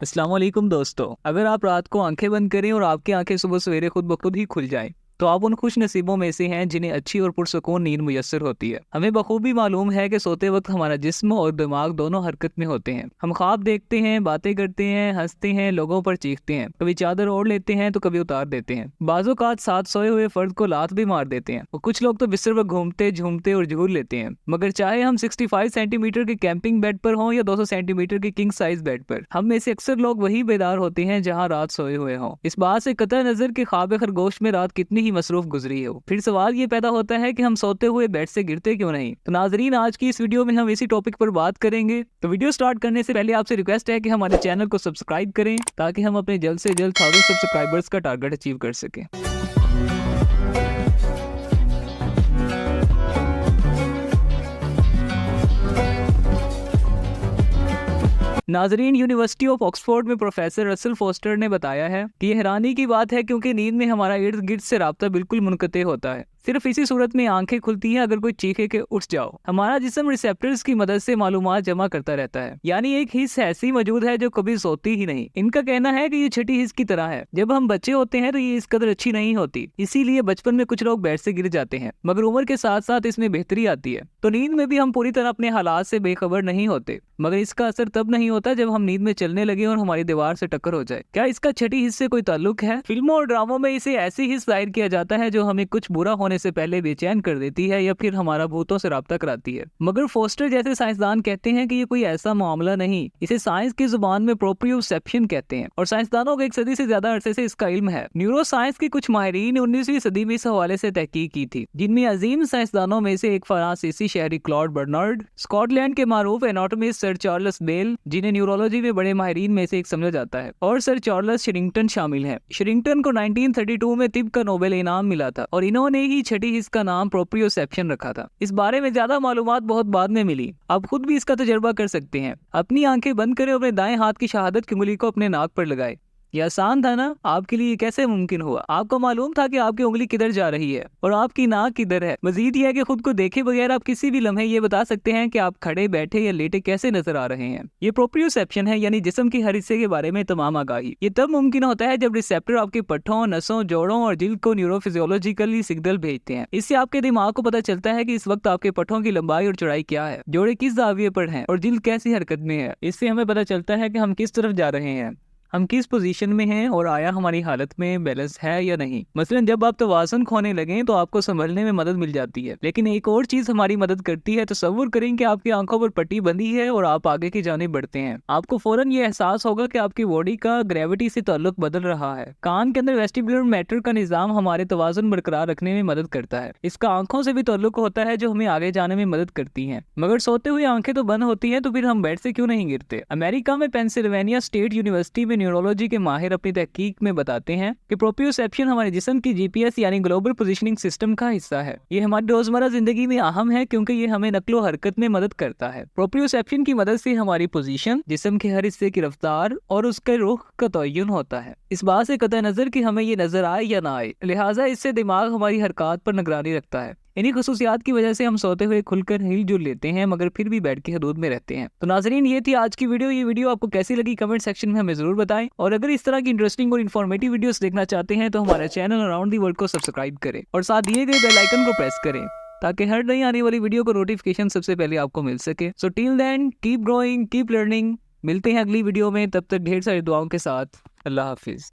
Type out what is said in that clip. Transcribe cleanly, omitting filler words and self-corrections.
अस्सलाम वालेकुम दोस्तों, अगर आप रात को आंखें बंद करें और आपकी आंखें सुबह सवेरे खुद ब खुद ही खुल जाएं, तो आप उन खुश नसीबों में से हैं जिन्हें अच्छी और पुरसुकून नींद मुयस्सर होती है। हमें बखूबी मालूम है कि सोते वक्त हमारा जिस्म और दिमाग दोनों हरकत में होते हैं। हम ख्वाब देखते हैं, बातें करते हैं, हंसते हैं, लोगों पर चीखते हैं, कभी चादर ओढ़ लेते हैं तो कभी उतार देते हैं। बाज़-औक़ात साथ सोए हुए फर्द को लात भी मार देते हैं और कुछ लोग तो बिस्तर पर घूमते, झूमते और झूल लेते हैं। मगर चाहे हम 65 सेंटीमीटर के कैंपिंग बेड पर हों या 200 सेंटीमीटर के किंग साइज बेड पर, हम में से अक्सर लोग वही बेदार होते हैं जहां रात सोए हुए हों। इस बात से कतई नजर कि ख्वाब खरगोश में रात कितनी ही मसरूफ गुजरी हो। फिर सवाल ये पैदा होता है कि हम सोते हुए बेड से गिरते क्यों नहीं। तो नाजरीन, आज की इस वीडियो में हम इसी टॉपिक पर बात करेंगे। तो वीडियो स्टार्ट करने से पहले आपसे रिक्वेस्ट है कि हमारे चैनल को सब्सक्राइब करें ताकि हम अपने जल्द से जल्द 1000 सब्सक्राइबर्स का टारगेट अचीव कर सकें। नाजरीन, यूनिवर्सिटी ऑफ ऑक्सफोर्ड में प्रोफेसर रसल फोस्टर ने बताया है कि यह हैरानी की बात है क्योंकि नींद में हमारा इर्द गिर्द से राब्ता बिल्कुल मुनक़ते होता है। सिर्फ इसी सूरत में आंखें खुलती हैं अगर कोई चीखे के उठ जाओ। हमारा जिस्म रिसेप्टर्स की मदद से मालूमात जमा करता रहता है, यानी एक हिस्स ऐसी मौजूद है जो कभी सोती ही नहीं। इनका कहना है कि ये छठी हिस्स की तरह है। जब हम बच्चे होते हैं तो ये इस कदर अच्छी नहीं होती, इसीलिए बचपन में कुछ लोग बेड से गिर जाते हैं, मगर उम्र के साथ साथ इसमें बेहतरी आती है। तो नींद में भी हम पूरी तरह अपने हालात से बेखबर नहीं होते, मगर इसका असर तब नहीं होता जब हम नींद में चलने लगे और हमारी दीवार से टक्कर हो जाए। क्या इसका छठी हिस्से कोई ताल्लुक है? फिल्मों और ड्रामों में इसे ऐसी हिस्स जाहिर किया जाता है जो हमें कुछ बुरा होने से पहले बेचैन कर देती है या फिर हमारा भूतों से राब्ता कराती है। मगर फोस्टर जैसे साइंसदान कहते हैं कि ये कोई ऐसा मामला नहीं, इसे साइंस की जुबान में प्रोप्रियोसेप्शन कहते हैं और साइंसदानों को 1 सदी से ज्यादा अरसे से इसका इल्म है। न्यूरो साइंस के कुछ माहिरीन ने 19वीं सदी में इस हवाले से तहकीक की थी, जिनमें अजीम साइंसदानों में से एक फ्रांसीसी शहरी क्लॉड बर्नार्ड, स्कॉटलैंड के मारूफ एनाटॉमिस्ट सर चार्ल्स बेल, जिन्हें न्यूरोलॉजी में बड़े माहिरीन में से एक समझा जाता है, और सर चार्ल्स शेरिंगटन शामिल हैं। शेरिंगटन को 1932 में तिब का नोबेल इनाम मिला था और इन्होंने ही छठी हिस्स का नाम प्रोप्रियोसेप्शन रखा था। इस बारे में ज्यादा मालूमात बहुत बाद में मिली। आप खुद भी इसका तजर्बा कर सकते हैं। अपनी आंखें बंद करें और अपने दाएं हाथ की शहादत की उंगली को अपने नाक पर लगाएं। ये आसान था ना? आपके लिए कैसे मुमकिन हुआ? आपको मालूम था कि आपकी उंगली किधर जा रही है और आपकी नाक किधर है? मजीद यह है कि खुद को देखे बगैर आप किसी भी लम्हे ये बता सकते हैं कि आप खड़े, बैठे या लेटे कैसे नजर आ रहे हैं। ये प्रोप्रियोसेप्शन है, यानी जिस्म के हर हिस्से के बारे में तमाम आगाही। ये तब मुमकिन होता है जब रिसेप्टर आपके पट्ठों, नसों, जोड़ों और जिल्द को न्यूरोफिजियोलॉजिकली सिग्नल भेजते हैं। इससे आपके दिमाग को पता चलता है कि इस वक्त आपके पट्ठों की लंबाई और चौड़ाई क्या है, जोड़े किस जाविये पर हैं और जिल्द कैसी हरकत में है। इससे हमें पता चलता है कि हम किस तरफ जा रहे हैं, हम किस पोजीशन में हैं और आया हमारी हालत में बैलेंस है या नहीं। मसलन जब आप तवाज़ुन खोने लगें तो आपको संभलने में मदद मिल जाती है। लेकिन एक और चीज हमारी मदद करती है। तसव्वुर करें कि आपकी आंखों पर पट्टी बंधी है और आप आगे की जानिब बढ़ते हैं। आपको फौरन ये एहसास होगा कि आपकी बॉडी का ग्रेविटी से ताल्लुक बदल रहा है। कान के अंदर वेस्टिबुलर मैटर का निजाम हमारे तवाज़ुन बरकरार रखने में मदद करता है। इसका आंखों से भी ताल्लुक होता है जो हमें आगे जाने में मदद करती है। मगर सोते हुए आंखें तो बंद होती है, तो फिर हम बेड से क्यों नहीं गिरते? अमेरिका में पेंसिल्वेनिया स्टेट यूनिवर्सिटी में न्यूरोलॉजी के अपनी तहकीक में बताते हैं कि प्रोप्रियोसेप्शन हमारे जिस्म की जीपीएस यानी ग्लोबल पोजीशनिंग सिस्टम का हिस्सा है। ये हमारी रोजमर्रा जिंदगी में अहम है क्योंकि ये हमें नक्लो हरकत में मदद करता है। प्रोप्रियोसेप्शन की मदद से हमारी पोजीशन, जिस्म के हर हिस्से की रफ्तार और उसके रुख का तयन होता है। इस बात से कतई नजर कि हमें ये नजर आए या ना आए, लिहाजा इससे दिमाग हमारी हरकत पर निगरानी रखता है। इन्हीं खसूसियात की वजह से हम सोते हुए खुलकर हिल जुल लेते हैं, मगर फिर भी बेड की हदूद में रहते हैं। तो नाजरीन, ये थी आज की वीडियो। ये वीडियो आपको कैसी लगी कमेंट सेक्शन में हमें जरूर बताएं, और अगर इस तरह की इंटरेस्टिंग और इन्फॉर्मेटिव वीडियोस देखना चाहते हैं तो हमारे चैनल अराउंड दी वर्ल्ड को सब्सक्राइब करें और साथ दिए गए बेल आइकन को प्रेस करें ताकि हर नई आने वाली वीडियो को नोटिफिकेशन सबसे पहले आपको मिल सके। So till then, keep growing, keep learning. मिलते हैं अगली वीडियो में, तब तक ढेर सारी दुआओं के साथ। अल्लाह हाफिज।